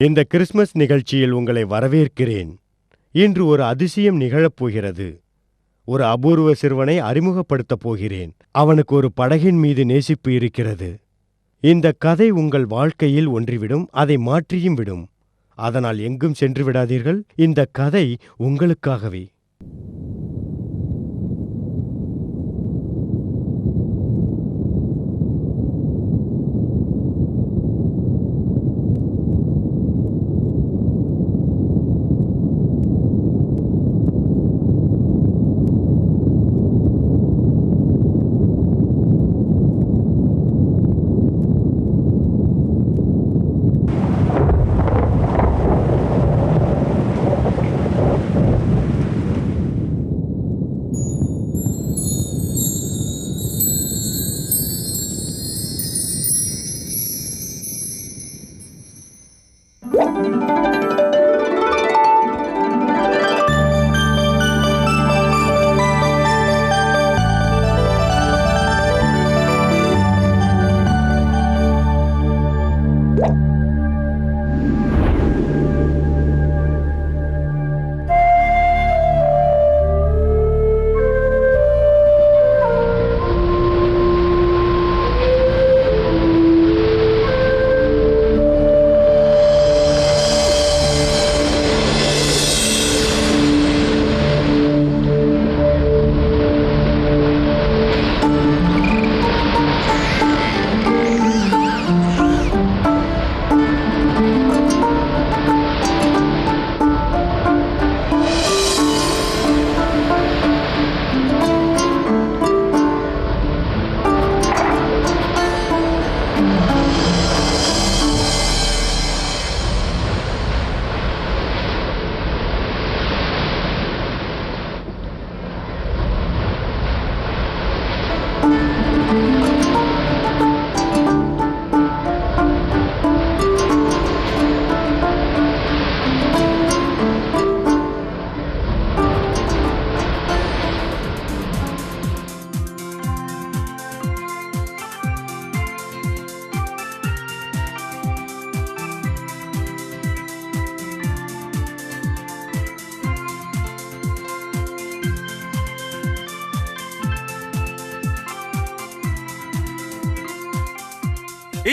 இந்த கிறிஸ்மஸ் நிகழ்ச்சியில் உங்களை வரவேற்கிறேன். இன்று ஒரு அதிசயம் நிகழப்போகிறது. ஒரு அபூர்வ சிறுவனை அறிமுகப்படுத்தப் போகிறேன். அவனுக்கு ஒரு படகின் மீது நேசிப்பு இருக்கிறது. இந்த கதை உங்கள் வாழ்க்கையில் ஒன்றிவிடும், அதை மாற்றியும் விடும். அதனால் எங்கும் சென்று விடாதீர்கள். இந்த கதை உங்களுக்காகவே.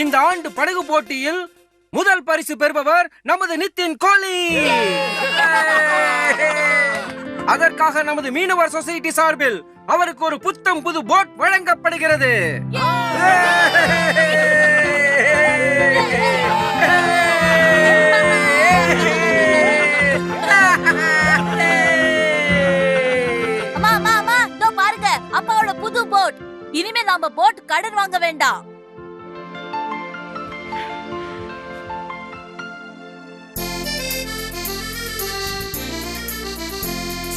இந்த ஆண்டு படகு போட்டியில் முதல் பரிசு பெறுபவர் நமது நித்தின் கோலி. அதற்காக நமது மீனவர் சொசைட்டி சார்பில் அவருக்கு ஒரு புத்தம் புது போட் வழங்கப்படுகிறது. பாருங்க, அப்பாவோட புது போட். இனிமே நாம போட் கடன் வாங்க வேண்டாம்.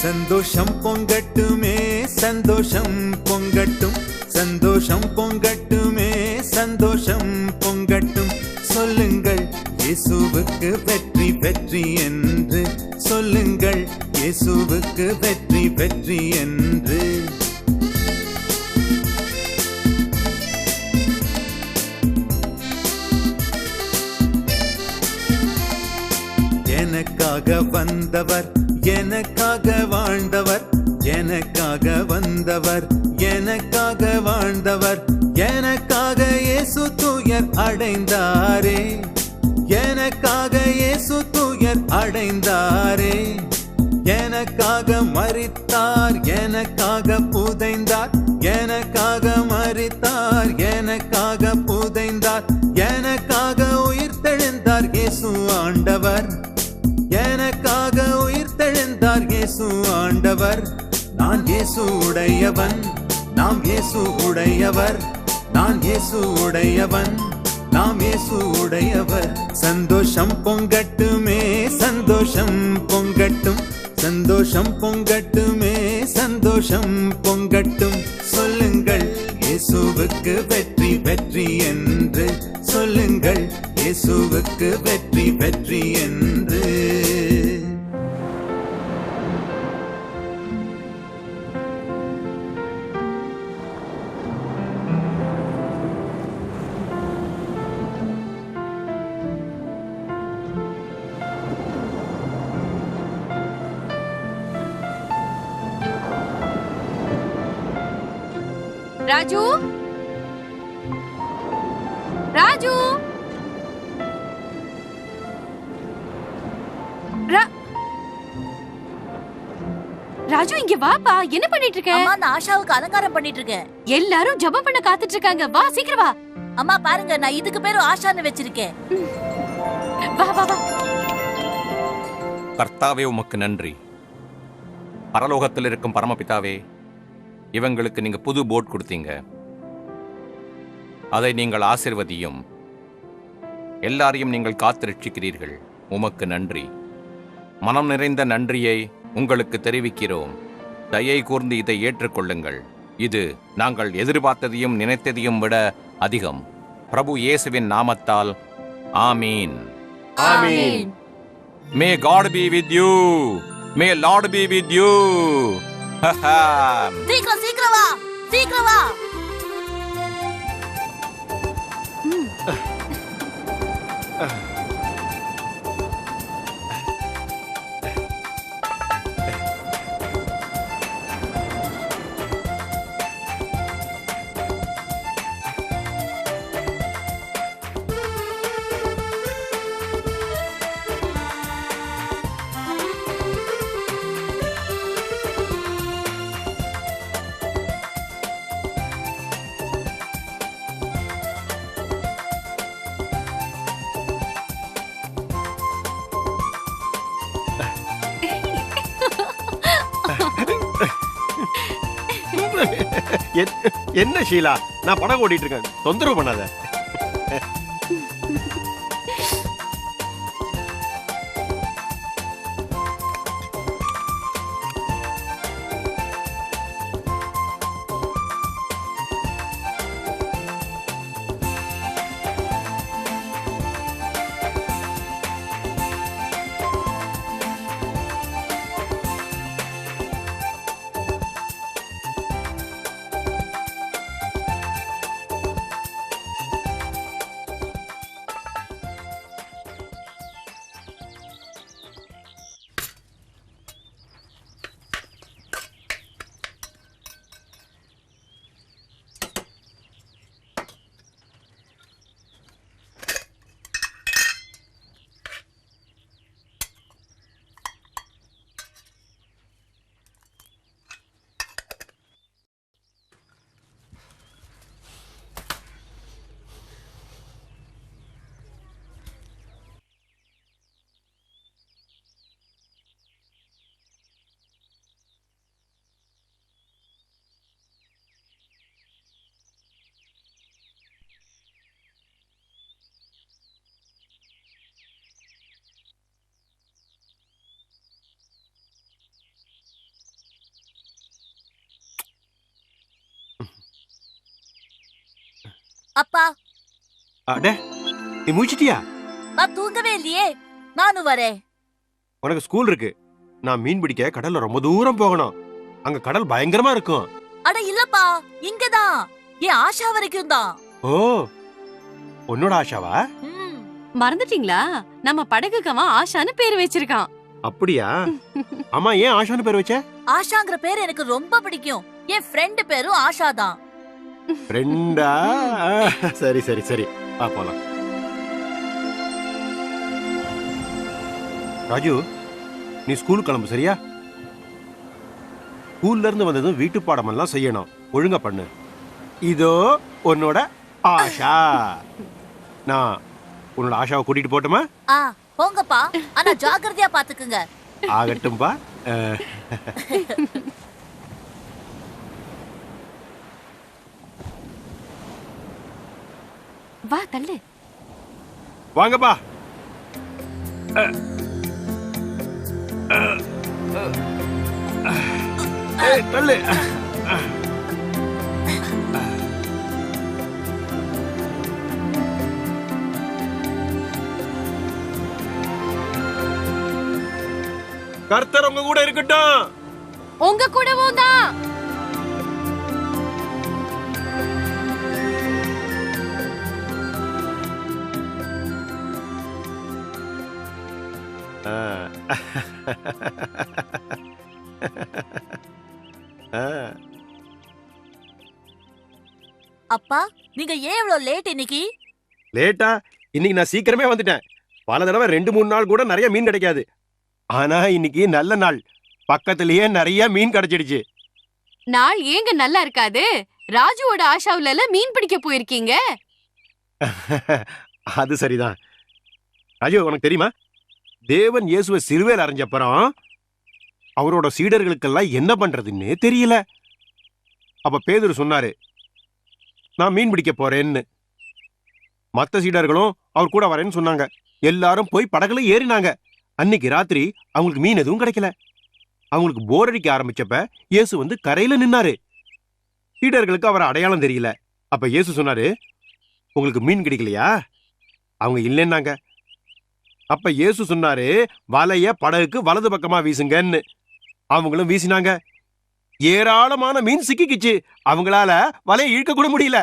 சந்தோஷம் பொங்கட்டுமே, சந்தோஷம் பொங்கட்டும், சந்தோஷம் பொங்கட்டுமே, சந்தோஷம் பொங்கட்டும். சொல்லுங்கள் இயேசுவுக்கு வெற்றி வெற்றி என்று, சொல்லுங்கள் இயேசுவுக்கு வெற்றி வெற்றி என்று. எனக்காக வந்தவர், எனக்காக வாழ்ந்தவர், எனக்காக வந்தவர், எனக்காக வாழ்ந்தவர், எனக்காக இயேசு துயர் அடைந்தாரே, எனக்காக இயேசு துயர் அடைந்தாரே. எனக்காக மரித்தார், எனக்காக புதைந்தார், எனக்காக மரித்தார், எனக்காக புதைந்தார், எனக்காக உயிர் தெழுந்தார் இயேசு ஆண்டவர், எனக்காக உயிர் தெழுந்தார் இயேசு ஆண்டவர். நான் இயேசு உடையவன், நாம் இயேசு உடையவர், நான் இயேசு உடையவன், நாம் இயேசு உடையவர். சந்தோஷம் பொங்கட்டுமே, சந்தோஷம் பொங்கட்டும், சந்தோஷம் பொங்கட்டுமே, சந்தோஷம் பொங்கட்டும். சொல்லுங்கள் இயேசுவுக்கு வெற்றி வெற்றி என்று, சொல்லுங்கள் இயேசுவுக்கு வெற்றி வெற்றி என்று. ராஜு, ராஜு, ராஜு இங்க வாப்பா. என்ன பண்ணிட்டு இருக்க? அம்மா நான் ஆஷாவுக்கு அலங்காரம் பண்ணிட்டு இருக்கேன். எல்லாரும் ஜெபம் பண்ண காத்துட்டு இருக்காங்க. வா சீக்கிரம் வா. அம்மா பாருங்க, நான் இதுக்கு பேரு ஆஷான்னு வச்சிருக்கேன். வா வா வா. கர்த்தாவே உமக்கு நன்றி. பரலோகத்தில் இருக்கும் பரமபிதாவே, இவங்களுக்கு நீங்க புது போட் கொடுத்தீங்க. அதை நீங்கள் ஆசீர்வதியும். எல்லாரையும் நீங்கள் காத்து ரட்சிக்கிறீர்கள். உமக்கு நன்றி. மனம் நிறைந்த நன்றியை உங்களுக்கு தெரிவிக்கிறோம். தயை கூர்ந்து இதை ஏற்றுக்கொள்ளுங்கள். இது நாங்கள் எதிர்பார்த்ததையும் நினைத்ததையும் விட அதிகம். பிரபு இயேசுவின் நாமத்தால் ஆமீன். ஆமென். May God be with you. May Lord be with you. சீக்கிரம் சீக்கிரம் வா, சீக்கிரம் வா. என்ன ஷீலா, நான் படம் ஓடிட்டு இருக்கேன், தொந்தரவு பண்ணாத. அப்பா, அடே, நீ முடிச்சிட்டியா? நான் தூங்கவே இல்லையே. நானும் வரேன். உனக்கு ஸ்கூல் இருக்கு. நான் மீன் பிடிக்க கடல்ல ரொம்ப தூரம் போகணும். அங்க கடல் பயங்கரமா இருக்கும். அட இல்லப்பா, இங்கதான். என் ஆஷா வரைக்கும் தான். ஓ, உன்னோட ஆஷாவா? மறந்துட்டீங்களா? நம்ம படகுக்கு அவன் ஆஷான்னு பேர் வச்சிருக்கான். அப்படியா? அம்மா, ஏன் ஆஷான்னு பேர் வச்ச? ஆஷாங்கிற பேர் எனக்கு ரொம்ப பிடிக்கும். என் ஃப்ரெண்ட் பேரும் ஆஷா தான். ஃப்ரெண்டா? சரி சரி சரி, வா போலாம். ராஜு, நீ ஸ்கூல் கிளம்பு, சரியா? ஸ்கூல்ல இருந்து வந்ததும் வீட்டு பாடம் எல்லாம் செய்யணும். ஒழுங்கா பண்ணு. இதோ உன்னோட ஆஷா. நான் உன்னோட ஆஷாவை கூட்டிட்டு போட்டுமா? போங்கப்பா, ஆனா ஜாக்கிரதையா பாத்துக்குங்க. ஆகட்டும்பா. வா தள்ளு. வாங்கப்பா. தள்ளு. கர்த்தர் உங்க கூட இருக்கட்டும். உங்க கூடவும் தான். அப்பா, நீங்க ஏன் இவ்வளவு லேட் இன்னைக்கு? லேட்டா? இன்னைக்கு நான் சீக்கிரமே வந்துட்டேன். பல தடவை 2-3 நாள் கூட நிறைய மீன் கிடைக்காது. ஆனா இன்னைக்கு நல்ல நாள். பக்கத்திலேயே நிறைய மீன் கிடைச்சிடுச்சு. நாள் ஏங்க நல்லா இருக்காது? ராஜுவோட ஆஷாவுல எல்லாம் மீன் பிடிக்க போயிருக்கீங்க. அது சரிதான். ராஜு, உனக்கு தெரியுமா, தேவன் இயேசுவை சிலுவையில் அறைஞ்சப்புறம் அவரோட சீடர்களுக்கெல்லாம் என்ன பண்றதுன்னு தெரியல. அப்ப பேதுரு சொன்னாரு, நான் மீன் பிடிக்க போறேன்னு. மற்ற சீடர்களும் அவர் கூட வரேன்னு சொன்னாங்க. எல்லாரும் போய் படகுல ஏறினாங்க. அன்னைக்கு ராத்திரி அவங்களுக்கு மீன் எதுவும் கிடைக்கல. அவங்களுக்கு போர் அடிக்க ஆரம்பிச்சப்ப இயேசு வந்து கரையில நின்னாரு. சீடர்களுக்கு அவர் அடையாளம் தெரியல. அப்ப இயேசு சொன்னாரு, உங்களுக்கு மீன் கிடைக்கலையா? அவங்க இல்லைன்னாங்க. அப்ப இயேசு சொன்னாரு, வலைய படகுக்கு வலது பக்கமா வீசுங்கன்னு. அவங்களும் வீசினாங்க. ஏராளமான மீன் சிக்கிக்கிச்சு. அவங்களால வலையை இழுக்க கூட முடியல.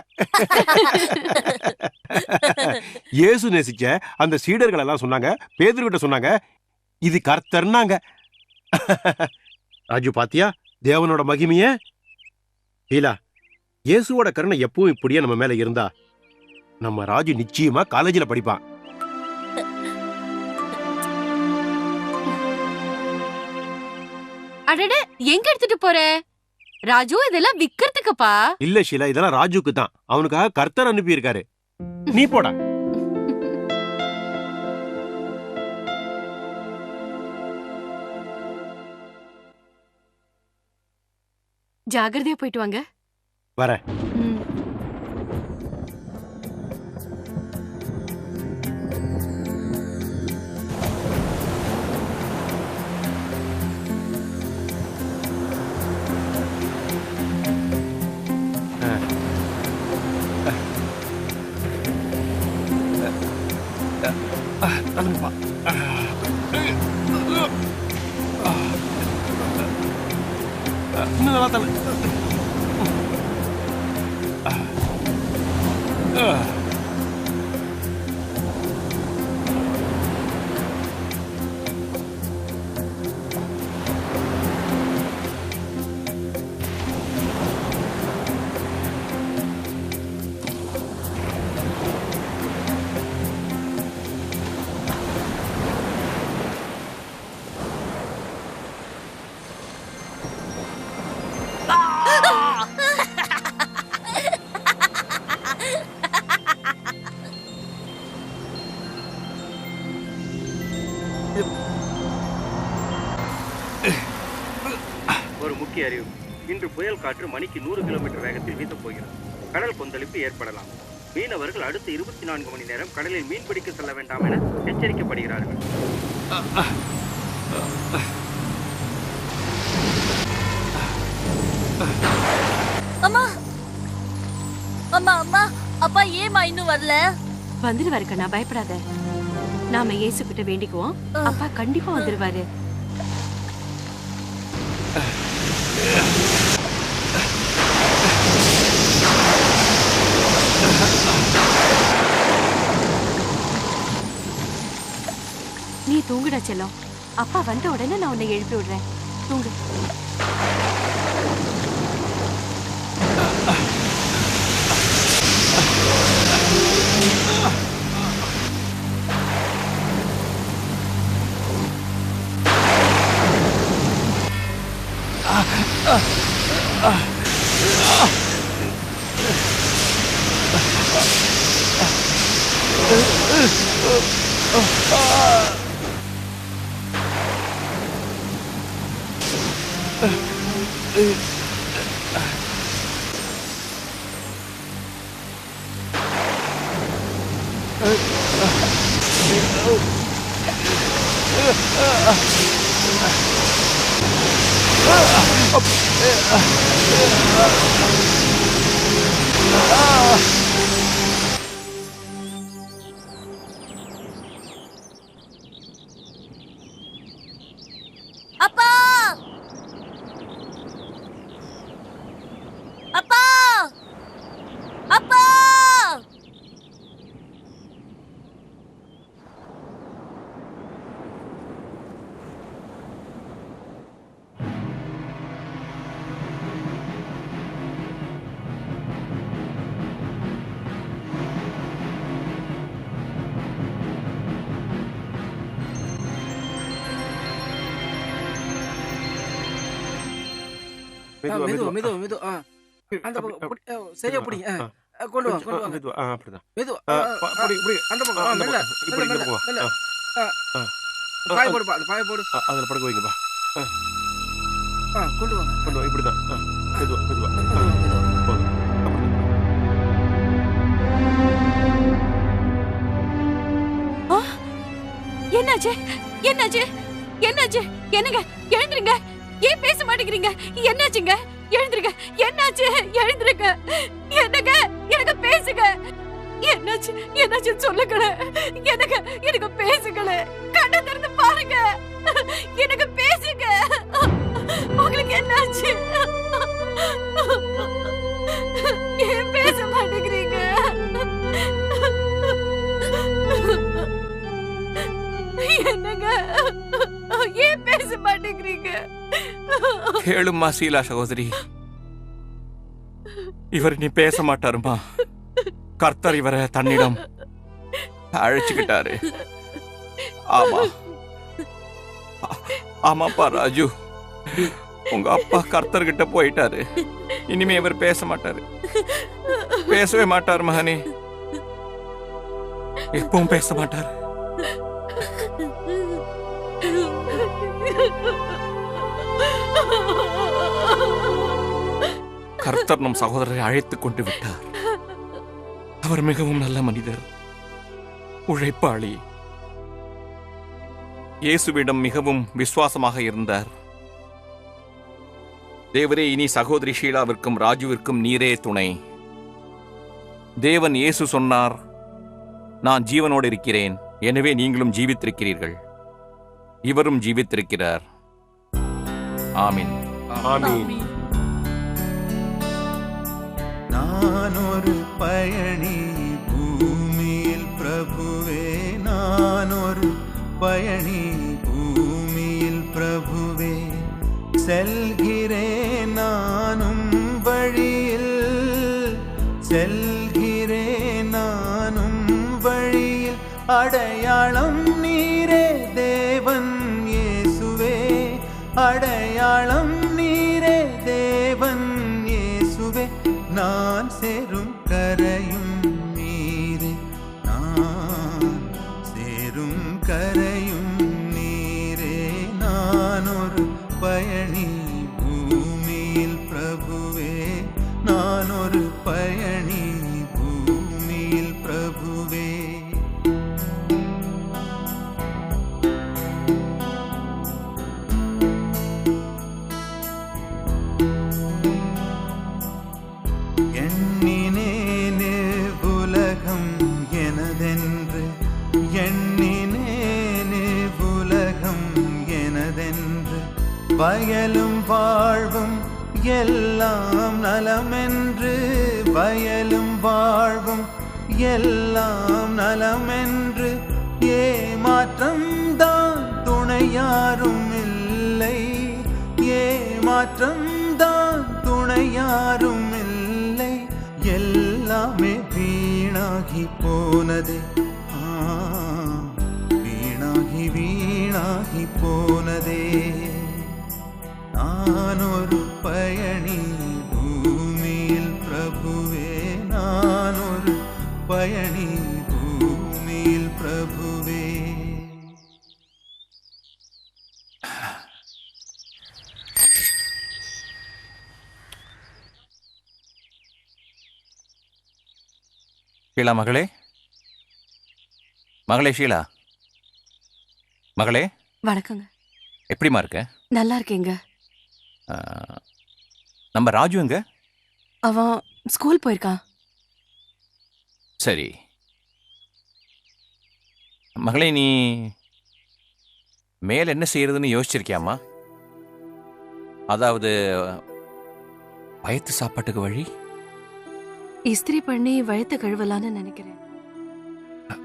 இயேசு நேசிச்ச அந்த சீடர்கள் எல்லாம் சொன்னாங்க, பேதுரு கிட்ட சொன்னாங்க, இது கர்த்தர்னாங்க. ராஜு, பாத்தியா தேவனோட மகிமைய? இல்ல, இயேசுவோட கருணை எப்பவும் இப்படியே நம்ம மேல இருந்தா நம்ம ராஜு நிச்சயமா காலேஜில் படிப்பான். அடட, எங்க எடுத்துட்டு போற? ராஜு, இதெல்லாம் விக்கிறதுக்குப்பா. இல்ல ஷீலா, இதெல்லாம் ராஜுக்கு தான். அவனுக்காக கர்த்தர் அனுப்பி இருக்காரு. நீ போடா. ஜாகிரதையா போயிட்டு வாங்க. வரேன். இன்னும் நல்லா தலை. ஒரு முக்கிய அறிவு. இன்று புயல் காற்று மணிக்கு 100 கிலோமீட்டர் வேகத்தில் வீசப் போகிறது. கடல் கொந்தளிப்பு ஏற்படலாம். மீனவர்கள் அடுத்த 24 மணி நேரம் கடலில் மீன் பிடிக்க செல்ல வேண்டாம் என எச்சரிக்கப்படுகிறார்கள். அம்மா, அம்மா, அம்மா, அப்பா ஏமா இன்னும் வரல? வந்துருவாரு கண்ணா, பயப்படாத. நாம இயேசு கிட்ட வேண்டிக்குவோம். அப்பா கண்டிப்பா வந்துருவாரு. நீ தூங்குடா செல்லம். அப்பா வந்த உடனே நான் உன்னை எழுப்பி விடுறேன். தூங்கு. அப்பா, அப்பா, அப்பா. மெதுவா மெதுவா மெதுவா மெதுவா மெதுவா அந்த அப்படி, பக்கம் சரியா பிடிங்க கொண்டு வாங்க கொண்டு வாங்க மெதுவா அப்படிதான் மெதுவா புடி புடி அந்த பக்கம் மெல்ல இப்படி மெல்ல இந்த பக்கம் மெல்ல வா. பாய போடுப்பா அந்த பாய போடு அதுல படுக்க வைங்கப்பா. கொண்டு வாங்க கொண்டு வா, இப்படிதான் மெதுவா மெதுவா மெதுவா மெதுவா போதும் அப்படிதான். என்னாச்சு என்னாச்சு என்னாச்சு என்னங்க எழுந்துருங்க ஏன் பேச மாட்டேங்கிறீங்க என்னாச்சுங்க எழுந்துருங்க என்னாச்சு எழுந்துருங்க என்னங்க எனக்கு பேசுங்க என்னாச்சு என்னாச்சு சொல்லுங்களே எனக்கு எனக்கு பேசுங்களே கண்ணை திறந்து பாருங்க எனக்கு பேசுங்க உங்களுக்கு என்னாச்சு ஏன் பேச மாட்டேங்கிறீங்க என்னங்க ஏன் பேச மாட்டேங்கிறீங்க கேளும்மா சீலா சகோதரி, இவர் நீ பேச மாட்டாருமா. கர்த்தர் இவரை தன்னிடம் அழைச்சுக்கிட்டாரு. ஆமா ஆமாப்பா ராஜு, உங்க அப்பா கர்த்தர்கிட்ட போயிட்டாரு. இனிமே இவர் பேச மாட்டாரு, பேசவே மாட்டார் மகனே, எப்பவும் பேச மாட்டாரு. கர்த்தர் நம் சகோதரரை அழைத்துக் கொண்டு விட்டார். அவர் மிகவும் நல்ல மனிதர், உழைப்பாளி, இயேசுவிடம் மிகவும் விசுவாசமாக இருந்தார். தேவரே, இனி சகோதரி ஷீலாவிற்கும் ராஜுவிற்கும் நீரே துணை. தேவன் இயேசு சொன்னார், நான் ஜீவனோடு இருக்கிறேன், எனவே நீங்களும் ஜீவித்திருக்கிறீர்கள். இவரும் ஜீவித்திருக்கிறார். ஆமீன். ஆமீன். நான் ஒரு பயணி பூமியில் பிரபுவே, நான் ஒரு பயணி பூமியில் பிரபுவே, செல்கிறேன் நானும் வழியில், செல்கிறேன் நானும் வழியில், அடையாளம் நீரே தேவன் இயேசுவே, அடையாளம் நீரே தேவன் இயேசுவே, நான் சேரும் கரையும் நீரே, நான் சேரும் கரையும் நீரே, நான் ஒரு பயணி பூமியில் பிரபுவே, நான் ஒரு பயணி பூமியில் பிரபுவே. எண்ணினேனே உலகம் எனதென்று, எண்ணினேனே உலகம் எனதென்று, வயலும் வாழ்வும் எல்லாம் நலமென்று, வயலும் வாழ்வும் எல்லாம் நலமென்று, ஏமாற்றம் தான் துணை யாரும் இல்லை, ஏமாற்றம் தான் துணை யாரும் இல்லை, எல்லாமே வீணாகி போனதே, வீணாகி வீணாகி போனதே, நான் ஒரு பயணி பூமியில் பிரபுவே, நான் ஒரு பயணி பூமியில் பிரபுவே. ஷீலா மகளே, மகளே ஷீலா மகளே, வணக்கங்க. எப்படிமா இருக்க? நல்லா இருக்கேங்க. நம்ம ராஜு எங்க? அவன் ஸ்கூல் போயிருக்கான். சரி மகளே, நீ மேல என்ன செய்யறதுன்னு யோசிச்சிருக்கியாமா? அதாவது வயிற்று சாப்பாட்டுக்கு வழி? இஸ்திரி பண்ணி வயிற்று கழுவலான்னு நினைக்கிறேன்.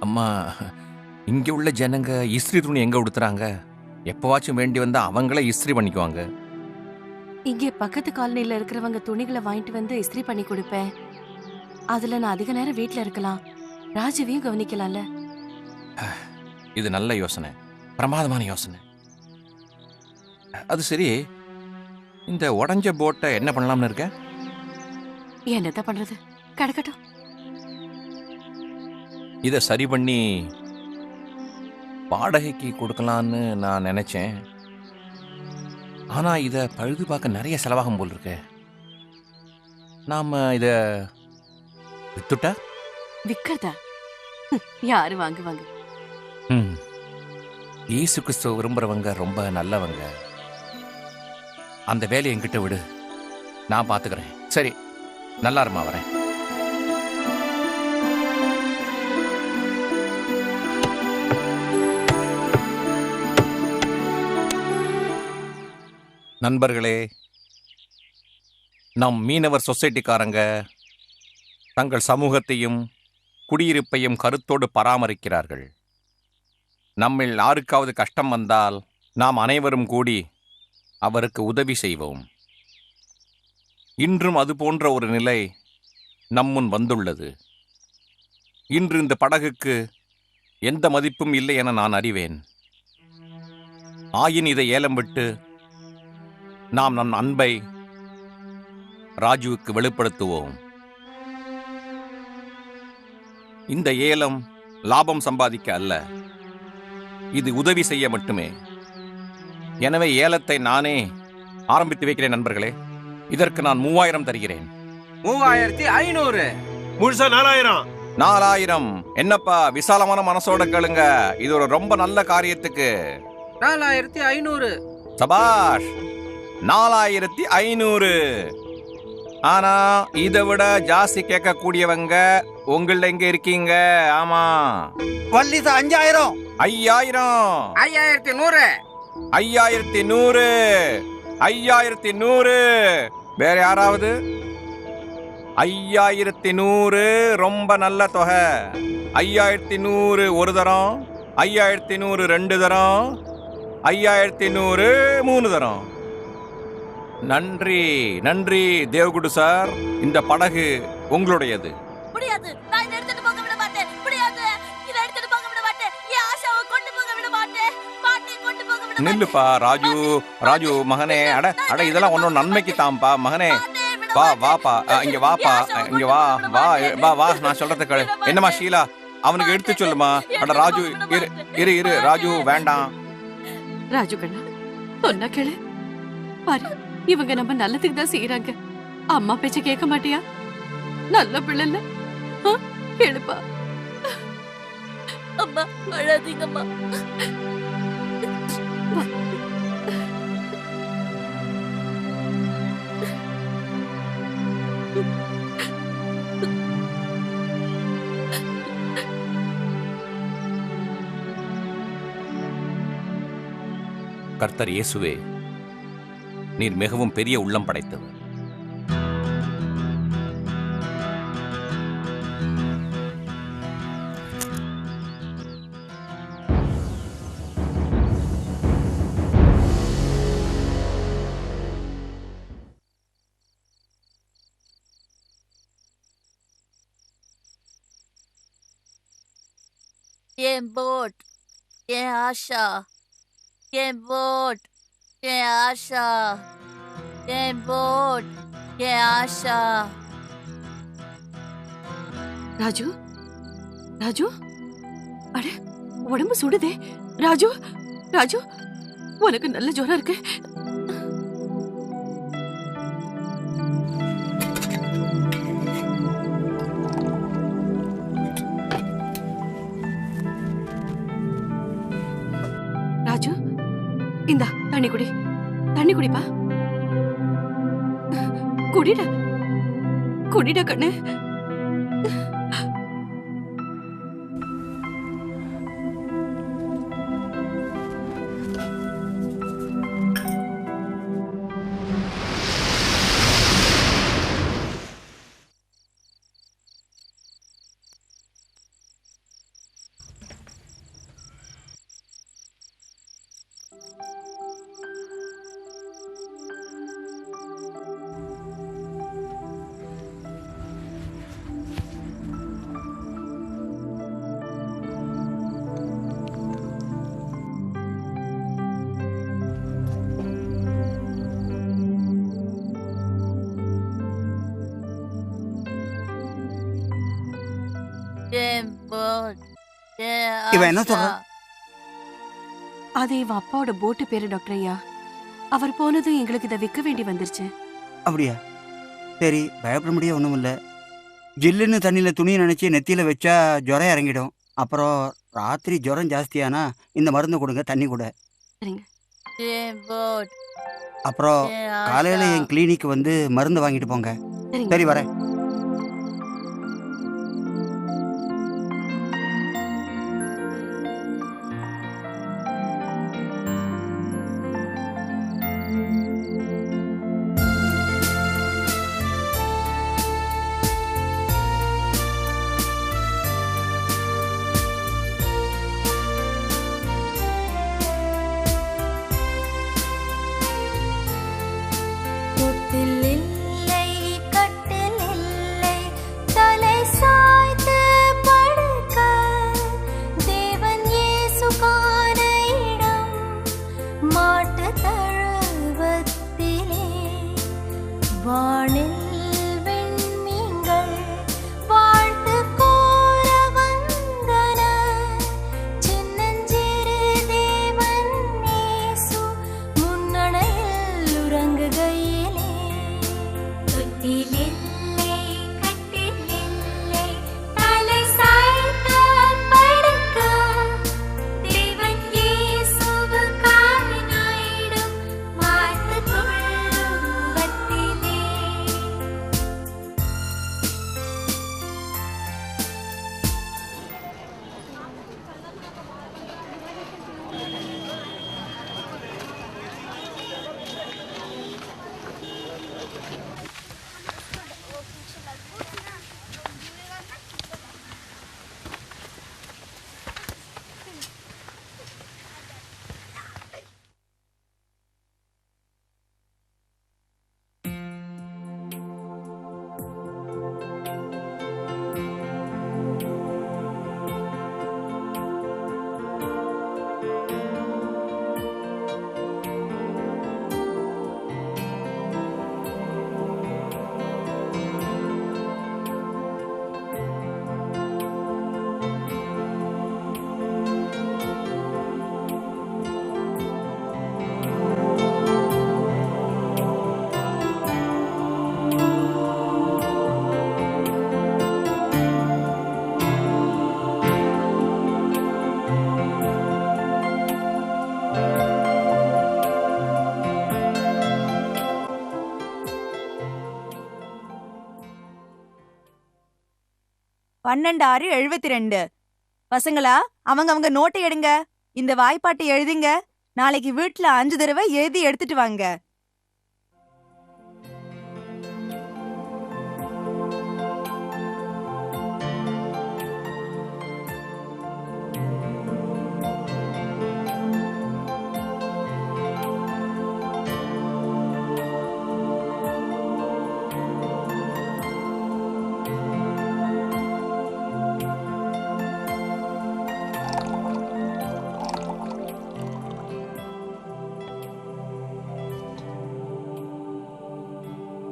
அம்மா, இங்க உள்ள ஜனங்க இஸ்திரி துணி எங்க உடுத்துறாங்க? எப்பவாச்சும் வேண்டி வந்தா அவங்களே இஸ்திரி பண்ணிக்குவாங்க. இங்கே பக்கத்து காலனில இருக்கிறவங்க துணிகளை வாங்கிட்டு வந்து இஸ்திரி பண்ணி கொடுப்பேன். அதுல நான் அதிக நேரம் வீட்ல இருக்கலாம், ராஜுவையும் கவனிக்கலாம்ல. இது நல்ல யோசனை, பிரமாதமான யோசனை. அது சரி, இந்த உடஞ்ச போட்டை என்ன பண்ணலாம்னு இருக்க? என்னத்த பண்றது, கிடக்கட்டும். இதை சரி பண்ணி வாடகைக்கு கொடுக்கலான்னு நான் நினைச்சேன். ஆனா இதை பழுது பார்க்க நிறைய செலவாகும் போல் இருக்கு. நாம இதை வித்துட்டா? விக்கிறதா? யாரு வாங்குவாங்க? இயேசு கிறிஸ்துவ விரும்புறவங்க ரொம்ப நல்லவங்க. அந்த வேலையை என்கிட்ட விடு, நான் பாத்துக்கிறேன். சரி, நல்லா இருமா, வரேன். நண்பர்களே, நம் மீனவர் சொசைட்டிக்காரங்க தங்கள் சமூகத்தையும் குடியிருப்பையும் கருத்தோடு பராமரிக்கிறார்கள். நம்மில் யாருக்காவது கஷ்டம் வந்தால் நாம் அனைவரும் கூடி அவருக்கு உதவி செய்வோம். இன்றும் அது போன்ற ஒரு நிலை நம்முன் வந்துள்ளது. இன்று இந்த படகுக்கு எந்த மதிப்பும் இல்லை என நான் அறிவேன். ஆயின் இதை ஏலம் விட்டு நாம் நம் அன்பை ராஜுவுக்கு வெளிப்படுத்துவோம். இந்த ஏலம் லாபம் சம்பாதிக்க அல்ல, இது உதவி செய்ய மட்டுமே. எனவே ஏலத்தை நானே ஆரம்பித்து வைக்கிறேன். நண்பர்களே, இதற்கு நான் 3000 தருகிறேன். 3500. முழுசா 4000. 4000. என்னப்பா விசாலமான மனசோட கேளுங்க, இது ஒரு ரொம்ப நல்ல காரியத்துக்கு. 4500. சபாஷ், 4500. ஆனா இதை விட ஜாஸ்தி கேட்க கூடியவங்க உங்கள எங்க இருக்கீங்க? ஆமா, வள்ளிசா 5000. 5000. 5100. 5100. 5100. வேற யாராவது? 5100 ரொம்ப நல்ல தொகை. 5100 ஒரு தரம், 5100 2 தரம், 5100 3 தரம். நன்றி, நன்றி தேவகுடு சார். இந்த படகு உங்களுடையது. முடியாது, நான் இதை எடுத்துட்டு போக விட மாட்டேன். முடியாது, இதை எடுத்துட்டு போக விட மாட்டேன். என் ஆஷாவை கொண்டு போக விட மாட்டேன். கொண்டு போக விட மாட்டேன். நில்லுப்பா ராஜு, ராஜு மகனே. அட இதெல்லாம் உன்னோட நன்மைக்கு தான்ப்பா மகனே. வா வாப்பா, இங்க வாப்பா, இங்க வா வா வா வா, நான் சொல்றத கேளு. என்னம்மா ஷீலா, அவனுக்கு எடுத்து சொல்லுமா. அட ராஜு, இரு இரு ராஜு, வேண்டாம். ராஜு கண்ணா, சொன்னா கேளு. பாரு, இவங்க நம்ம நல்லதுக்கு தான் செய்யறாங்க. அம்மா பேச்ச கேட்க மாட்டியா? நல்ல பிள்ளைல கேளுப்பா. அம்மா அழாதீங்கம்மா. கர்த்தர் இயேசுவே, நீர் மிகவும் பெரிய உள்ளம் படைத்தவர். என் போட், என் ஆஷா, என் போட், என் ஆஷா, என் போட், என் ஆஷா. ராஜு, ராஜு, அட உடம்பு சுடுதே. ராஜு, ராஜு, உனக்கு நல்ல ஜுரம் இருக்கு. ராஜு, இந்தா தண்ணி குடி. தண்ணி குடிப்பா. குடிட, குடிட கண்ணு. இவன் என்ன சொல்றான்? அது இவன் அப்பாவோட போட்டு பேரு டாக்டர் ஐயா. அவர் போனதும் எங்களுக்கு இதை விற்க வேண்டி வந்துருச்சு. அப்படியா? சரி, பயப்பட முடிய ஒன்றும் இல்லை. ஜில்லுன்னு தண்ணியில் துணியை நினச்சி நெத்தியில் வச்சா ஜுரம் இறங்கிடும். அப்புறம் ராத்திரி ஜுரம் ஜாஸ்தியானா இந்த மருந்து கொடுங்க, தண்ணி கூட. சரிங்க. அப்புறம் காலையில் என் கிளினிக் வந்து மருந்து வாங்கிட்டு போங்க. சரிங்க. சரி, வரேன். தொட்டில் இல்லை, கட்டில் இல்லை, தலை சாய்த்து படுக்க தேவன் இயேசு காண இடம் மாட்டுத் தழுவத்திலே. வானில் விண்மீன்கள் வாழ்த்து கூற வந்தன. சின்னஞ்சிறு தேவன் இயேசு முன்னணையில் உறங்குகையிலே. தொட்டிலில்லை, கட்டிலில்லை, தலை சாய்த்து படுக்க தேவன் இயேசுவுக்காக நாயிடும் வாழ்த்துக் குழுவத்திலே. பன்னெண்டு 6 72. பசங்களா, அவங்க நோட்டை எடுங்க. இந்த வாய்ப்பாட்டை எழுதுங்க. நாளைக்கு வீட்டுல 5 தடவை எழுதி எடுத்துட்டு வாங்க.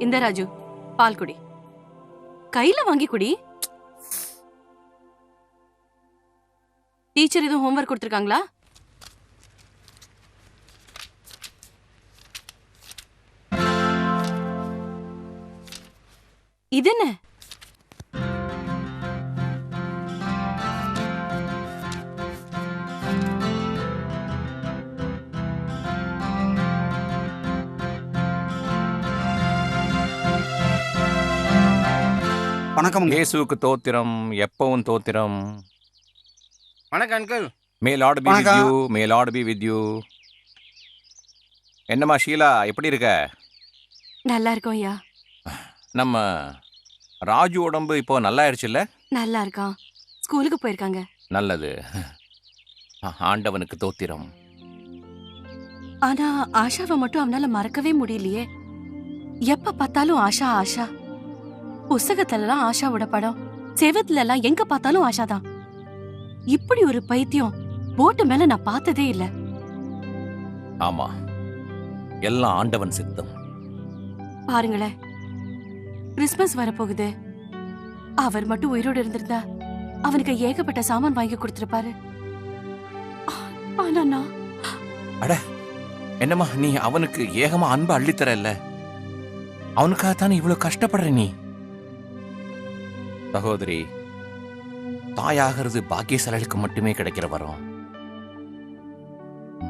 இந்த ராஜு, பால் குடி. கையில வாங்கி குடி. டீச்சர் எதுவும் ஹோம்வொர்க் கொடுத்திருக்காங்களா? இது என்ன? வணக்கம். இயேசுவுக்கு தோத்திரம், எப்பவும் தோத்திரம். வணக்கம் uncle. May Lord be with you, May Lord be with you. என்னம்மா ஷீலா, எப்படி இருக்க? நல்லா இருக்கோம் ஐயா. நம்ம ராஜு உடம்பு இப்போ நல்லா ஆயிடுச்சுல்ல? நல்லா இருக்கான். ஸ்கூலுக்கு போயிருக்காங்க. நல்லது. ஆண்டவனுக்கு தோத்திரம். ஆனா ஆஷாவை மட்டும் அவனால மறக்கவே முடியலையே. எப்ப பார்த்தாலும் ஆஷா ஆஷா. புஸ்தகத்துல எல்லாம் ஆஷாவோட படம், செவத்துல எல்லாம் எங்க பார்த்தாலும் ஆஷாதான். இப்படி ஒரு பைத்தியம் போட்டு மேல நான் பார்த்ததே இல்ல. ஆமா, எல்லாம் ஆண்டவன் சித்தம். பாருங்களேன், கிறிஸ்மஸ் வரப்போகுது. அவர் மட்டும் உயிரோடு இருந்திருந்தா அவனுக்கு ஏகப்பட்ட சாமான் வாங்கி கொடுத்திருப்பாரு. ஆனா நான் என்னம்மா நீ அவனுக்கு ஏகமா அன்பு அள்ளித்தரல்ல, அவனுக்காகத்தானே இவ்வளவு கஷ்டப்படுற நீ. சகோதரி, தாயாகிறது பாக்கியசாலிகளுக்கு மட்டுமே கிடைக்கிற வரம்.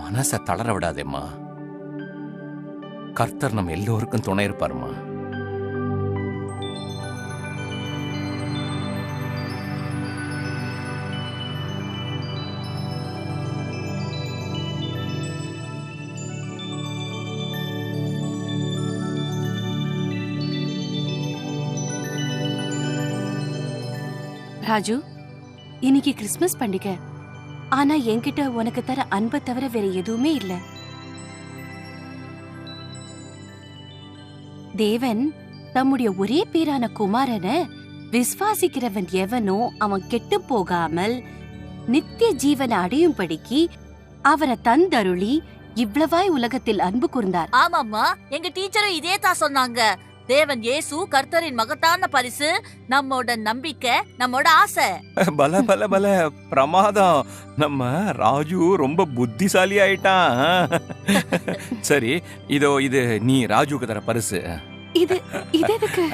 மனச தளர விடாதேம்மா. கர்த்தர் நம்ம எல்லோருக்கும் துணை இருப்பாருமா. ராஜு, இன்னைக்கு கிறிஸ்மஸ் பண்டிகை. ஆனா என்கிட்ட உனக்கு தர அன்பை தவிர வேற எதுவுமே இல்ல. தேவன் தம்முடைய ஒரே பேரான குமாரனை விசுவாசிக்கிறவன் எவனோ அவன் கெட்டு போகாமல் நித்திய ஜீவனை அடையும்படிக்கு அவரை தந்தருளி இவ்வளவாய் உலகத்தில் அன்பு கூர்ந்தார். ஆமாம்மா, எங்க டீச்சரும் இதே தான் சொன்னாங்க. தேவன் இயேசு கர்த்தரின் மகத்தான பரிசு, நம்மோட நம்பிக்கை, நம்மோட ஆசை. பல பல பல பிரமாதம். நம்ம ராஜு ரொம்ப புத்திசாலி ஆயிட்டான். சரி, இது நீ ராஜுக்கு தர பரிசு. இது எதுக்கு?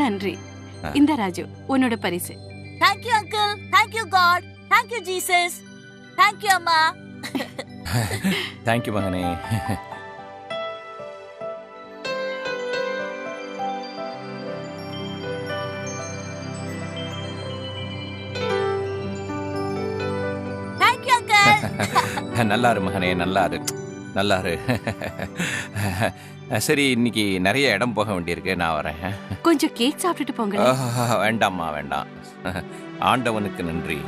நன்றி. இந்த ராஜு உன்னோட பரிசு. Thank you uncle, thank you God, thank you Jesus, thank you அம்மா. தேங்க் யூ மகனே. நல்லாரு மகனே, நல்லாரு நல்லாரு. சரி, இன்னைக்கு நிறைய இடம் போக வேண்டியிருக்கு, நான் வரேன். கொஞ்சம் கேக் சாப்பிட்டுட்டு போங்க. வேண்டாம்மா வேண்டாம். ஆண்டவனுக்கு நன்றி.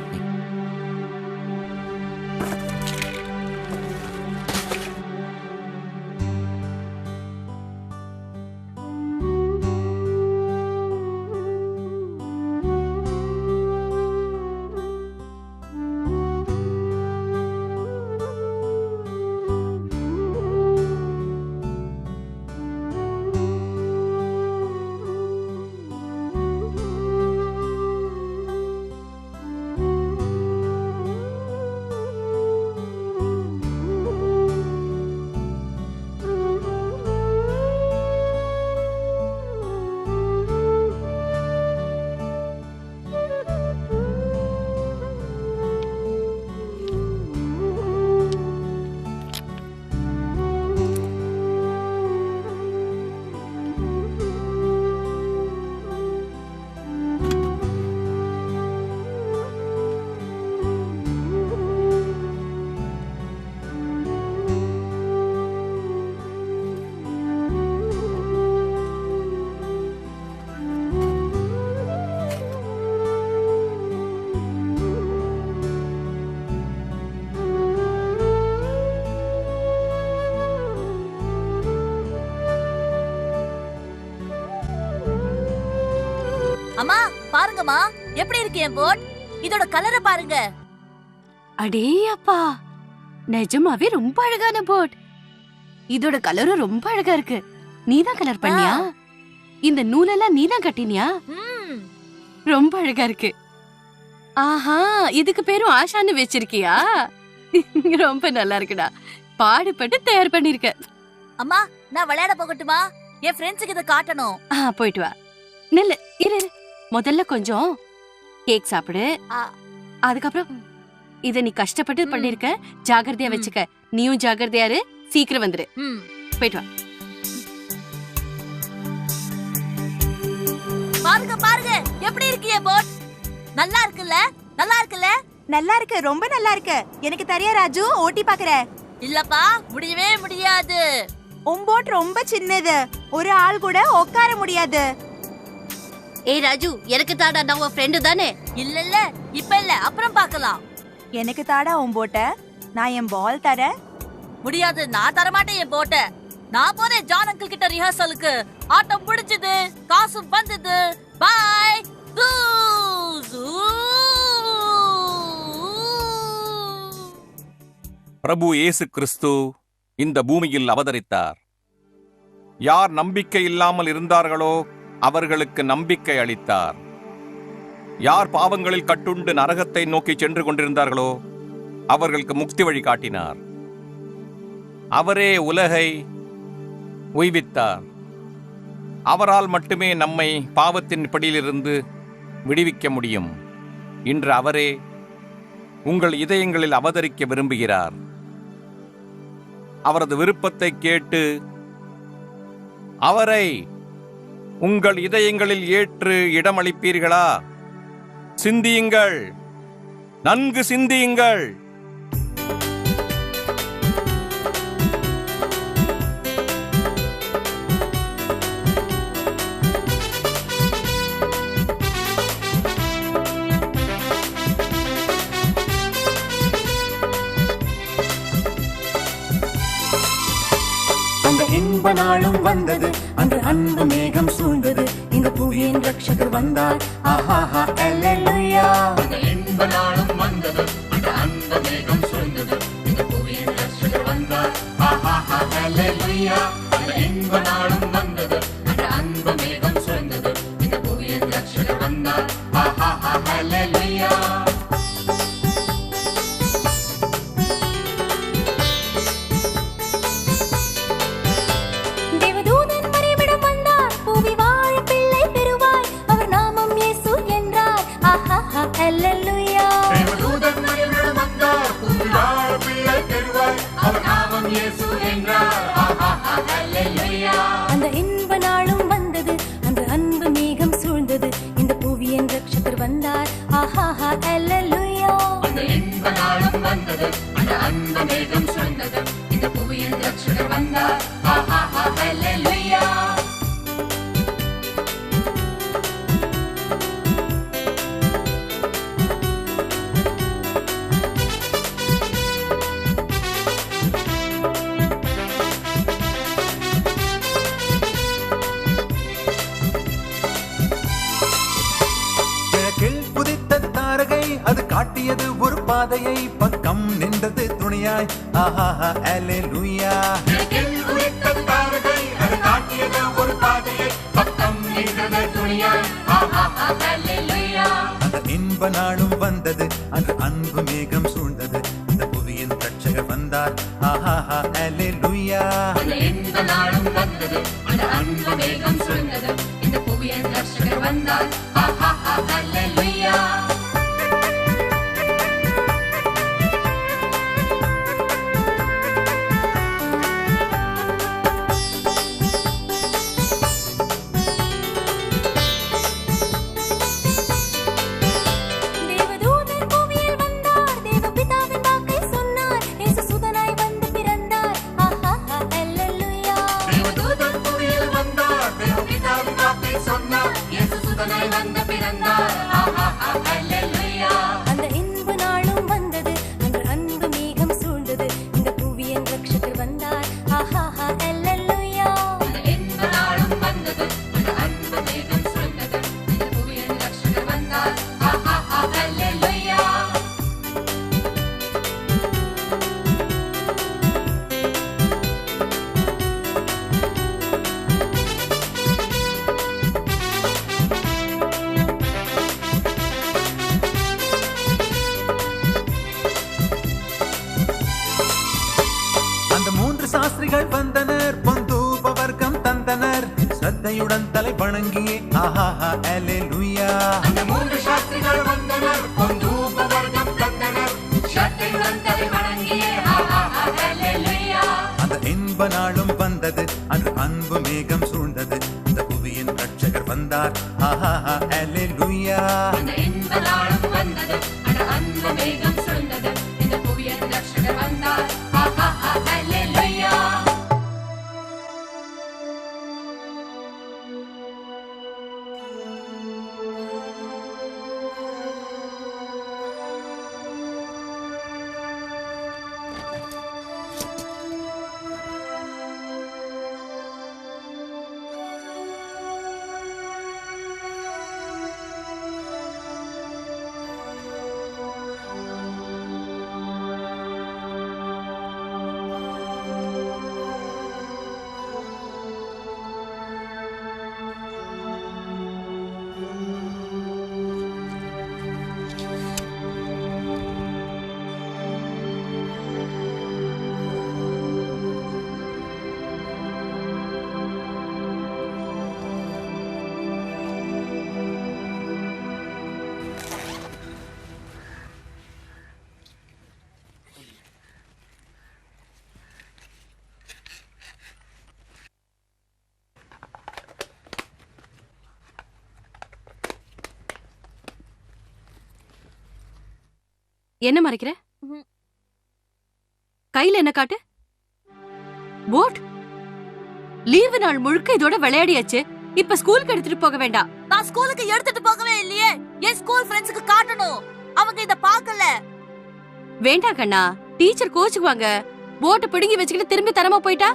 அம்மா பாருங்கம்மா, எப்படி இருக்கு என் போட்? இதோட கலரை பாருங்க. அடே அப்பா, நிஜமாவே ரொம்ப அழகான போட். இதோட கலரும் ரொம்ப அழகா இருக்கு. நீதான் கலர் பண்ணியா? இந்த நூலெல்லாம் நீதான் கட்டினியா? ரொம்ப அழகா இருக்கு. ஆஹா, இதுக்கு பேரும் ஆஷான்னு வச்சிருக்கியா? ரொம்ப நல்லா இருக்குடா. பாடுபட்டு தயார் பண்ணிருக்க. அம்மா, நான் விளையாட போகட்டுமா? என் ஃப்ரெண்ட்ஸுக்கு இதை காட்டணும். போயிட்டு வா. நில்லு, இரு. முதல்ல கொஞ்சம் கேக் சாப்பிடு. அதுக்கப்புறம் இத நீ கஷ்டப்பட்டு பண்ணிருக்க, ஜாகிரதையா வச்சுக்க. நீயும் ஜாகிரதையா இரு. சீக்கிரம் வந்துரு. போயிட்டு வா. பாருங்க பாருங்க, எப்படி இருக்கு என் போட்? நல்லா இருக்குல்ல? நல்லா இருக்குல்ல? நல்லா இருக்கு, ரொம்ப நல்லா இருக்கு. எனக்கு தெரியா ராஜு, ஓட்டி பாக்குற? இல்லப்பா, முடியவே முடியாது. உன் போட் ரொம்ப சின்னது, ஒரு ஆள் கூட உட்கார முடியாது. ஏய் ராஜு, எனக்கு தாடா, நான் உன் ஃப்ரெண்டு தானே. இல்ல இப்ப இல்ல, அப்புறம் பார்க்கலாம். எனக்கு தாடா உன் போட்ட, நான் என் பால் தர. முடியாது, நான் தர மாட்டேன் என் போட்ட. நான் போறேன் ஜான் அங்கிள் கிட்ட ரிஹர்சலுக்கு. ஆட்டம் முடிஞ்சது, காசும் வந்தது. பாய். பிரபு இயேசு கிறிஸ்து இந்த பூமியில் அவதரித்தார். யார் நம்பிக்கை இல்லாமல் இருந்தார்களோ அவர்களுக்கு நம்பிக்கை அளித்தார். யார் பாவங்களில் கட்டுண்டு நரகத்தை நோக்கி சென்று கொண்டிருந்தார்களோ அவர்களுக்கு முக்தி வழி காட்டினார். அவரே உலகை உய்வித்தார். அவரால் மட்டுமே நம்மை பாவத்தின் பிடியிலிருந்து விடுவிக்க முடியும். இன்று அவரே உங்கள் இதயங்களில் அவதரிக்க விரும்புகிறார். அவரது விருப்பத்தை கேட்டு அவரை உங்கள் இதயங்களில் ஏற்று இடமளிப்பீர்களா? சிந்தியுங்கள், நன்கு சிந்தியுங்கள். இன்ப நாளும் வந்தது, அன்று அன்பு மேகம் சூழ்ந்தது, இந்த புவியின் ரட்சகர் வந்தார். ஆஹாஹா அல்லேலூயா. அந்த இன்ப நாளும் வந்தது, அன்று அன்பு மேகம் சூழ்ந்தது, இந்த புவியின் ரட்சகர் வந்தார். ஆஹாஹா அல்லேலூயா. அந்த இன்ப நாளும் வந்தது, அன்று அன்பு மேகம் சூழ்ந்தது, இந்த புவியின் ரட்சகர் வந்தார். ஆஹாஹா அல்லேலூயா. அந்த இன்ப நாளும் வந்தது, அன்று அன்பு மேகம் சூழ்ந்தது, இந்த புவியின் ரட்சகர் வந்தார். ஆஹாஹா அல்லேலூயா. அந்த இன்ப நாளும் வந்தது, அந்த அன்பு மேகம் சூழ்ந்தது, இந்த புவியின் ரட்சகர் வந்தார். ஆஹாஹா அல்லேலூயா. அது காட்டியது ஒரு பாதையை, பக்கம் நின்றது துணையாய். ஆஹாஹா அல்லேலூயா. அது காட்டியது ஒரு பாதையை, பக்கம் நின்றது துணையாய். ஆஹாஹா அல்லேலூயா. அந்த இன்ப நாளும் வந்தது, அன்று அன்பு மேகம் சூழ்ந்தது, இந்த புவியின் ரட்சகர் வந்தார். ஆஹாஹா அல்லேலூயா. அந்த இன்ப நாளும் வந்தது, அந்த அன்பு மேகம் சூழ்ந்தது, இந்த புவியின் ரட்சகர் வந்தார். ஆஹாஹா அல்லேலூயா. அந்த இன்ப நாளும் வந்தது, அன்று அன்பு மேகம் சூழ்ந்தது, இந்த புவியின் ரட்சகர் வந்தார். ஆஹாஹா அல்லேலூயா. அந்த இன்ப நாளும் வந்தது, அந்த அன்பு மேகம் சூழ்ந்தது, இந்த புவியின் ரட்சகர் வந்தார். ஆஹாஹா அல்லேலூயா. சாஸ்திரிகள் வந்தனர், பொந்தூப வர்க்கம் தந்தனர், ஸ்ரத்தையுடன் தலை வணங்கியே. ஆஹாஹா அல்லேலூயா. அந்த மூன்று சாஸ்திரிகள் வந்தனர், பொந்தூப வர்க்கம் தந்தனர், ஸ்ரத்தையுடன் தலை வணங்கியே. ஆஹாஹா அல்லேலூயா. அந்த இன்ப நாளும் வந்தது, அன்று அன்பு மேகம் சூழ்ந்தது, இந்த புவியின் ரட்சகர் வந்தார். ஆஹாஹா அல்லேலூயா. அந்த இன்ப நாளும் வந்தது, அந்த அன்பு மேகம் சூழ்ந்தது, இந்த புவியின் ரட்சகர் வந்தார். ஆஹாஹா அல்லேலூயா. என்ன மறைக்கிற? கையில என்ன காட்டு? போட். லீவு நாள் முழுக்க இதோட விளையாடியாச்சு. இப்ப ஸ்கூலுக்கு எடுத்துட்டு போக வேண்டாம். நான் ஸ்கூலுக்கு எடுத்துட்டு போகவே இல்லையே. என் ஸ்கூல் ஃப்ரெண்ட்ஸ்க்கு காட்டணும். அவங்க இத பார்க்கல. வேண்டாம் கண்ணா, டீச்சர் கோச்சுக்குவாங்க. போட்டை பிடுங்கி வச்சுக்கிட்டு திரும்பி தரமா போயிட்டா?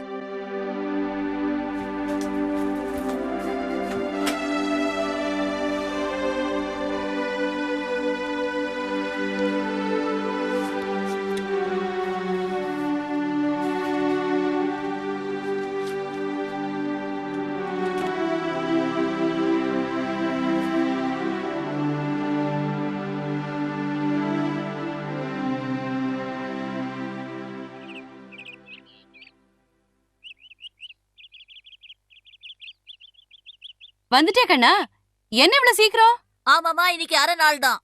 வந்துட்டே கண்ணா. என்ன இவ்வளவு சீக்கிரம்? ஆமாமா, இன்னைக்கு அரை நாள் தான்.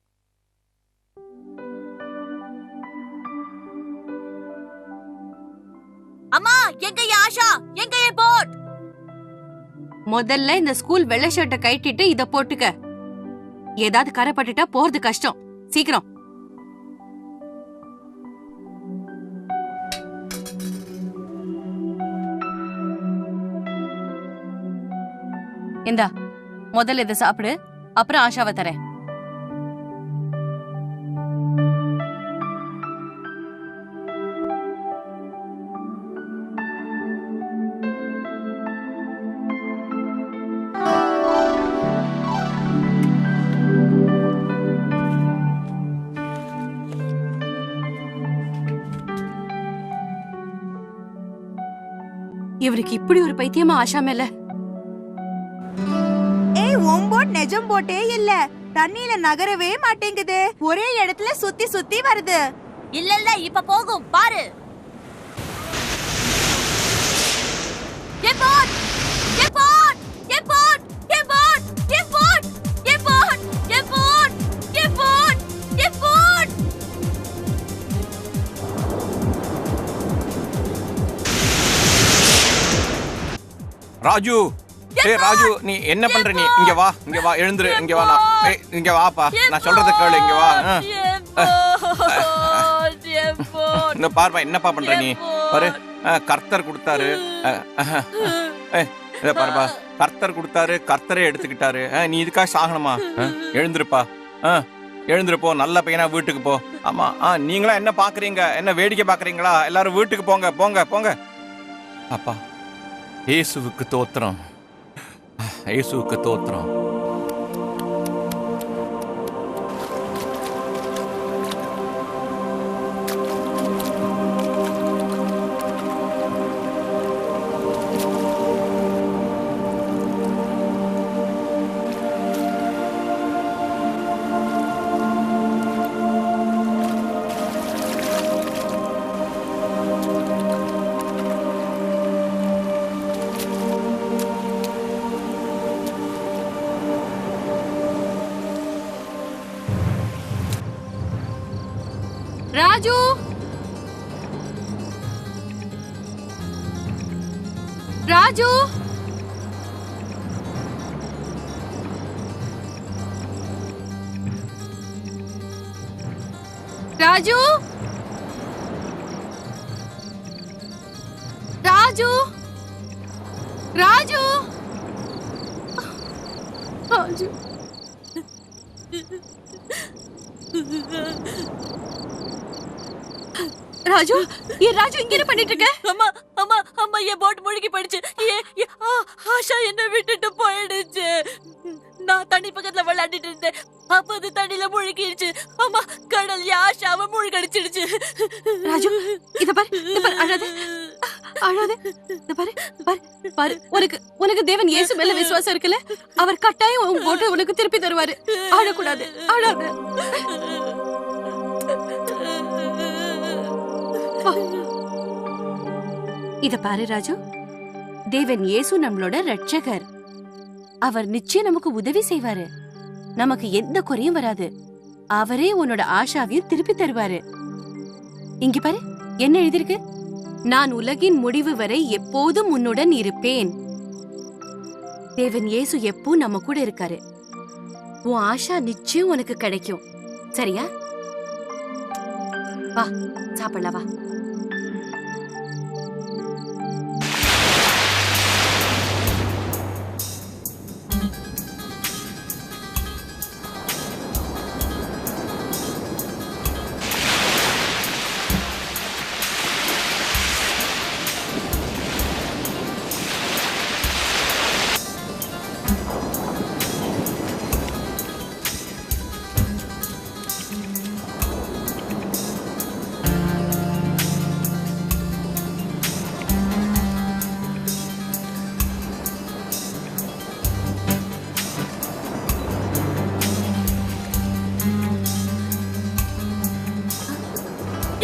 அம்மா, எங்க ஆஷா? எங்க போட்? முதல்ல இந்த ஸ்கூல் வெள்ளை ஷர்ட்டை கட்டிட்டு இத போட்டுக்க. ஏதாவது கரை பட்டுட்டா போறது கஷ்டம். சீக்கிரம். இந்தா, முதல்ல இதை சாப்பிடு, அப்புறம் ஆஷாவை தரேன். இவருக்கு இப்படி ஒரு பைத்தியமா ஆஷா மேல? உன் போட் நிஜம் போட்டே இல்ல. தண்ணியில நகரவே மாட்டேங்குது. ஒரே இடத்துல சுத்தி சுத்தி வருது. இல்ல இல்ல, இப்ப போகும் பாரு. என் போட்! என் போட்! என் போட்! என் போட்! என் போட்! என் போட்! என் போட்! என் போட்! என் போட்! ராஜு, ராஜு, நீ என்ன பண்ற? நீ இங்க வா, இங்க வா, எழுந்துரு, இங்க வா. இங்க வாப்பா, நான் சொல்றத கேளு, இங்க வா. இந்த பாருப்பா, என்னப்பா பண்ற நீ? பாரு, கர்த்தர் கொடுத்தாரு. இத பாருப்பா, கர்த்தர் கொடுத்தாரு, கர்த்தரே எடுத்துக்கிட்டாரு. நீ இதுக்காக சாகணுமா? எழுந்துருப்பா, எழுந்துருப்போ, நல்ல பையனா வீட்டுக்கு போ. ஆமா, நீங்களா என்ன பாக்குறீங்க? என்ன வேடிக்கை பாக்குறீங்களா? எல்லாரும் வீட்டுக்கு போங்க, போங்க, போங்க. அப்பா, இயேசுவுக்கு தோத்திரம், இயேசுவுக்கு தோத்திரம். ராஜு, ராஜு, ராஜு, ராஜு, ராஜு, ராஜு. ராஜு, ஏன் ராஜு இங்க என்ன பண்ணிட்டு இருக்க? அம்மா அம்மா அம்மா, என் போட் முழுகி போயிடுச்சு. ஆஷா என்ன விட்டுட்டு போயிடுச்சு. நான் தண்ணி பக்கத்துல விளையாடிட்டு இருந்தேன். அப்ப அது தண்ணியில முழுகிடுச்சு. அம்மா, கடல் ஆஷாவை முழுகடிச்சிடுச்சு. ராஜு, இத பாரு, இத பாரு, அழாத, அழாத. இத பாரு, பாரு, பாரு. உனக்கு தேவன் இயேசு மேல விசுவாசம் இருக்குல்ல? அவர் கட்டாயம் உன் போட்டு உனக்கு திருப்பி தருவாரு. அழக்கூடாது, அழாத. இத பாரு ராஜு, தேவன் இயேசு நம்மளோட ரட்சகர். அவர் நிச்சயம் நமக்கு உதவி செய்வாரு. நமக்கு எந்த குறையும் வராது. அவரே உன்னோட ஆஷாவையும் திருப்பி தருவாரு. இங்க பாரு, என்ன எழுதிருக்கு? நான் உலகின் முடிவு வரை எப்போதும் உன்னுடன் இருப்பேன். தேவன் இயேசு எப்போ நம்ம கூட இருக்காரு. உன் ஆஷா நிச்சயம் உனக்கு கிடைக்கும். சரியா? வா சாப்பிடலாம் வா.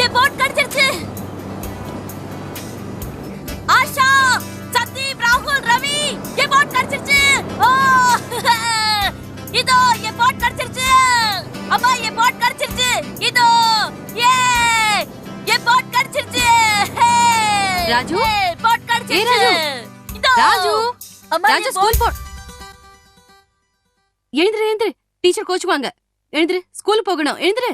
என் போட் கிடைச்சிருச்சு. ஆஷா, சந்தீப், ராகுல், ரவி, என் போட் கிடைச்சிருச்சு. ஓ இதோ என் போட் கிடைச்சிருச்சு. அம்மா என் போட் கிடைச்சிருச்சு. இதோ ஏ என் போட் கிடைச்சிருச்சு. ராஜு, போட் கிடைச்சிருச்சு. இதோ ராஜு, அம்மா ராஜு ஸ்கூல் போ. எழுந்திரு எழுந்திரு, டீச்சர் கோச்சுவாங்க. எழுந்திரு, ஸ்கூல் போகணும். எழுந்திரு.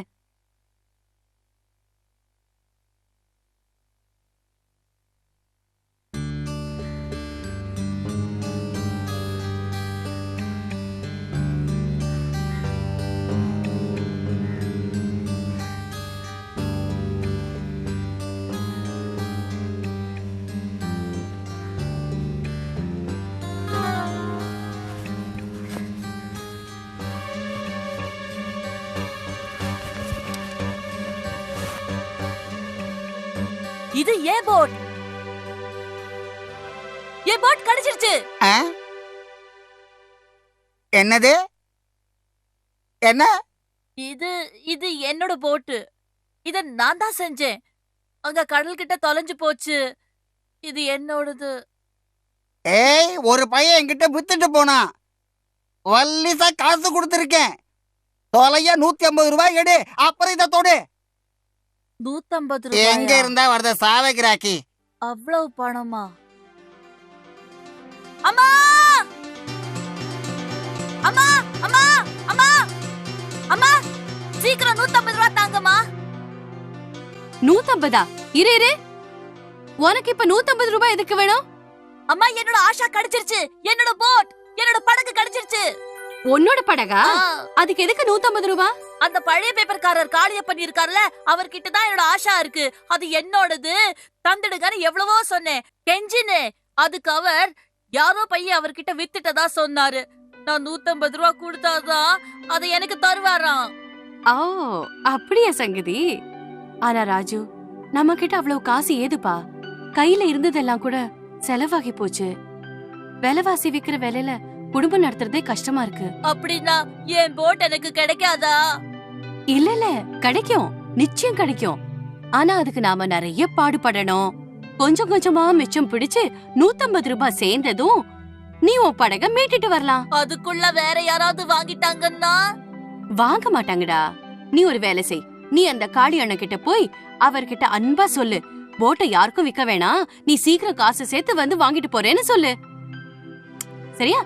இது ஏன் போட்? என் போட் கிடைச்சிருச்சு. என்னது? என்ன? இது இது என்னோட போட்டு. இத நான் தான் செஞ்சேன். அங்க கடல் கிட்ட தொலைஞ்சு போச்சு. இது என்னோடது. ஏய், ஒரு பையன் என்கிட்ட வித்துட்டு போனான். வல்லிசா காசு கொடுத்துருக்கேன். தொலைய 150 ரூபாய் எடு, அப்புறம் இதை தொடு. 150 எங்க ரூபாயா? இருந்தா வருத சாவைக்கிறாக்கி? அவ்வளவு பணமா? அம்மா அம்மா அம்மா அம்மா அம்மா, சீக்கிரம் 150 ரூபாய் தாங்கம்மா. 150? இரு இரு, உனக்கு இப்ப 150 ரூபாய் எதுக்கு வேணும்? அம்மா, என்னோட ஆஷா கிடைச்சிருச்சு. என்னோட போட், என்னோட படகு கிடைச்சிருச்சு. உன்னோட படகா? அதுக்கு எதுக்கு 150 ரூபாய்? அந்த பழைய பேப்பர்காரர் காளியப்பன் இருக்கார்ல, அவர்கிட்ட தான் என்னோட ஆஷா இருக்கு. அது என்னோடது, தந்துடுங்கன்னு எவ்வளவோ சொன்னேன், கெஞ்சினே. அதுக்கு அவர் யாரோ பையன் அவர்கிட்ட வித்துட்டதா சொன்னாரு. நான் 150 ரூபாய் கொடுத்தாதான் அதை எனக்கு தருவாராம். ஓ, அப்படியா சங்கதி? ஆனா ராஜு, நம்ம கிட்ட அவ்வளவு காசு ஏதுப்பா? கையில இருந்ததெல்லாம் கூட செலவாகி போச்சு. விலைவாசி விக்கிற வேலையில குடும்பம் நடத்துறதே கஷ்டமா இருக்கு. அப்படின்னா என் போட் எனக்கு கிடைக்காதா? இல்ல இல்ல, கிடைக்கும், நிச்சயம் கிடைக்கும். ஆனா அதுக்கு நாம நிறைய பாடுபடணும். கொஞ்சம் கொஞ்சமா மிச்சம் பிடிச்சு 150 ரூபாய் சேர்ந்ததும் நீ உன் படக மீட்டிட்டு வரலாம். அதுக்குள்ள வேற யாராவது வாங்கிட்டாங்கன்னா? வாங்க மாட்டாங்கடா. நீ ஒரு வேலை செய். நீ அந்த காளி அண்ணன் கிட்ட போய் அவர்கிட்ட அன்பா சொல்லு, போட்டை யாருக்கும் விக்க வேணாம், நீ சீக்கிரம் காசு சேர்த்து வந்து வாங்கிட்டு போறேன்னு சொல்லு. சரியா?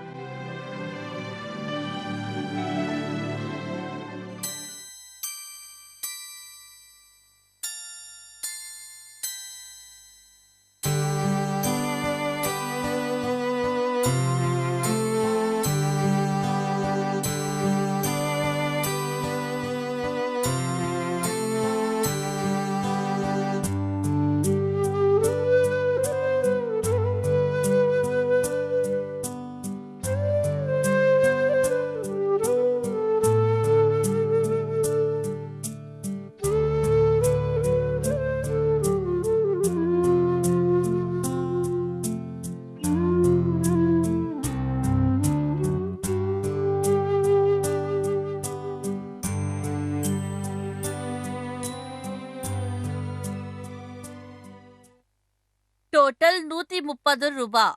டோட்டல் 130 ரூபாய்.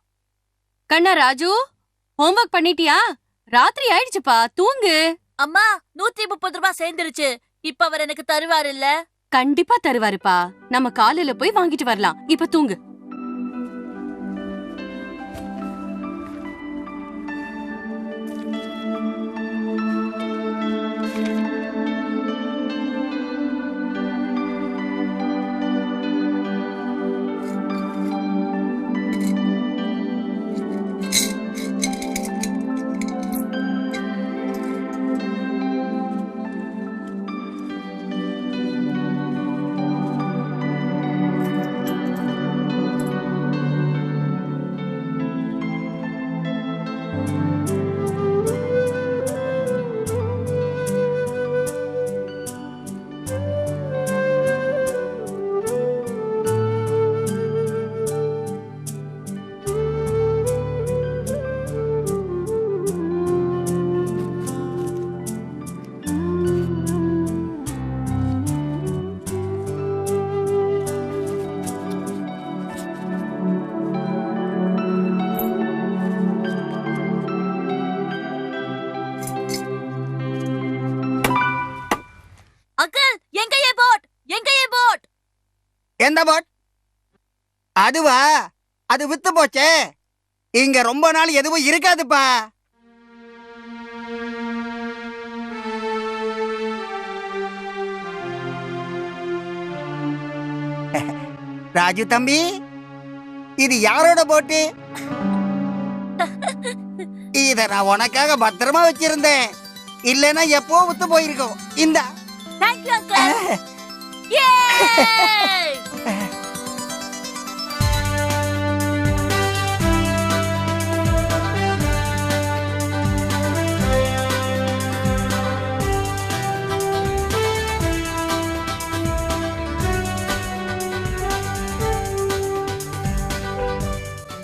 கண்ணா ராஜு, ஹோம்வொர்க் பண்ணிட்டியா? ராத்திரி ஆயிடுச்சுப்பா, தூங்கு. அம்மா, 130 ரூபாய் சேர்ந்துருச்சு. இப்ப அவர் எனக்கு தருவார் இல்ல? கண்டிப்பா தருவாருப்பா. நம்ம காலையில போய் வாங்கிட்டு வரலாம். இப்ப தூங்கு. எந்த போட்? அதுவா? அது வித்து போச்சே. இங்க ரொம்ப நாள் எதுவும் இருக்காதுப்பா. ராஜு தம்பி, இது யாரோட போட்டு? இத நான் உனக்காக பத்திரமா வச்சிருந்தேன். இல்லைன்னா எப்போ வித்து போயிருக்கோம். இந்த தேங்க்யூ அங்கிள். ஏய்!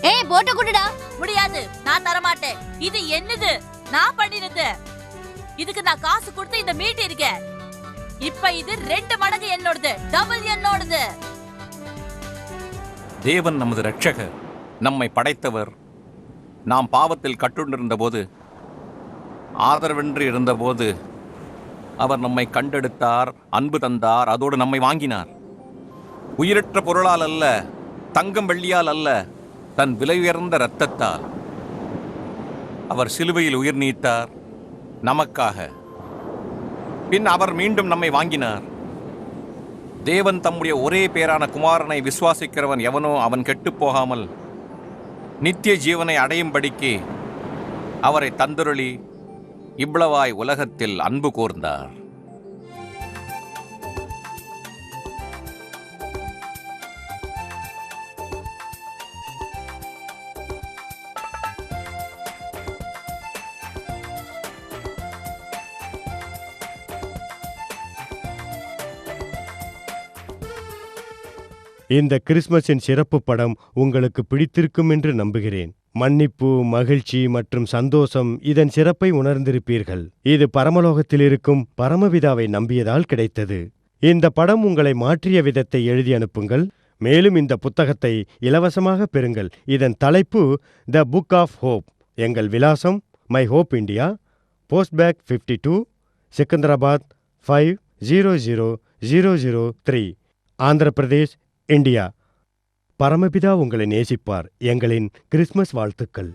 ஏய் போட்ட குடுடா. முடியாது, நான் தர மாட்டேன். இது என்னது? நான் பண்ணினது. இதுக்கு நான் காசு கொடுத்து இந்த மீட் இருக்கேன். இப்ப இது 2 மடங்கு என்னோடது, டபுள் என்னோடது. தேவன் நமது இரட்சகர், நம்மை படைத்தவர். நாம் பாவத்தில் கட்டுண்டிருந்த போது, ஆதரவின்றி இருந்தபோது அவர் நம்மை கண்டெடுத்தார், அன்பு தந்தார், அதோடு நம்மை வாங்கினார். உயிரற்ற பொருளால் அல்ல, தங்கம் வெள்ளியால் அல்ல, தன் விலை உயர்ந்த இரத்தத்தால் அவர் சிலுவையில் உயிர் நீத்தார் நமக்காக. பின் அவர் மீண்டும் நம்மை வாங்கினார். தேவன் தம்முடைய ஒரே பேரான குமாரனை விசுவாசிக்கிறவன் எவனோ அவன் கெட்டுப் போகாமல் நித்திய ஜீவனை அடையும்படிக்கு அவரை தந்தருளி இவ்வளவாய் உலகத்தில் அன்பு கூர்ந்தார். இந்த கிறிஸ்மஸின் சிறப்பு படம் உங்களுக்கு பிடித்திருக்கும் என்று நம்புகிறேன். மன்னிப்பு, மகிழ்ச்சி மற்றும் சந்தோஷம் இதன் சிறப்பை உணர்ந்திருப்பீர்கள். இது பரமலோகத்தில் இருக்கும் பரமபிதாவை நம்பியதால் கிடைத்தது. இந்த படம் உங்களை மாற்றிய விதத்தை எழுதி அனுப்புங்கள். மேலும் இந்த புத்தகத்தை இலவசமாக பெறுங்கள். இதன் தலைப்பு த புக் ஆஃப் ஹோப். எங்கள் விலாசம் My Hope India, post bag 52, Secunderabad 500003, Andhra Pradesh, India. பரமபிதா உங்களை நேசிப்பார். எங்களின் கிறிஸ்மஸ் வாழ்த்துக்கள்.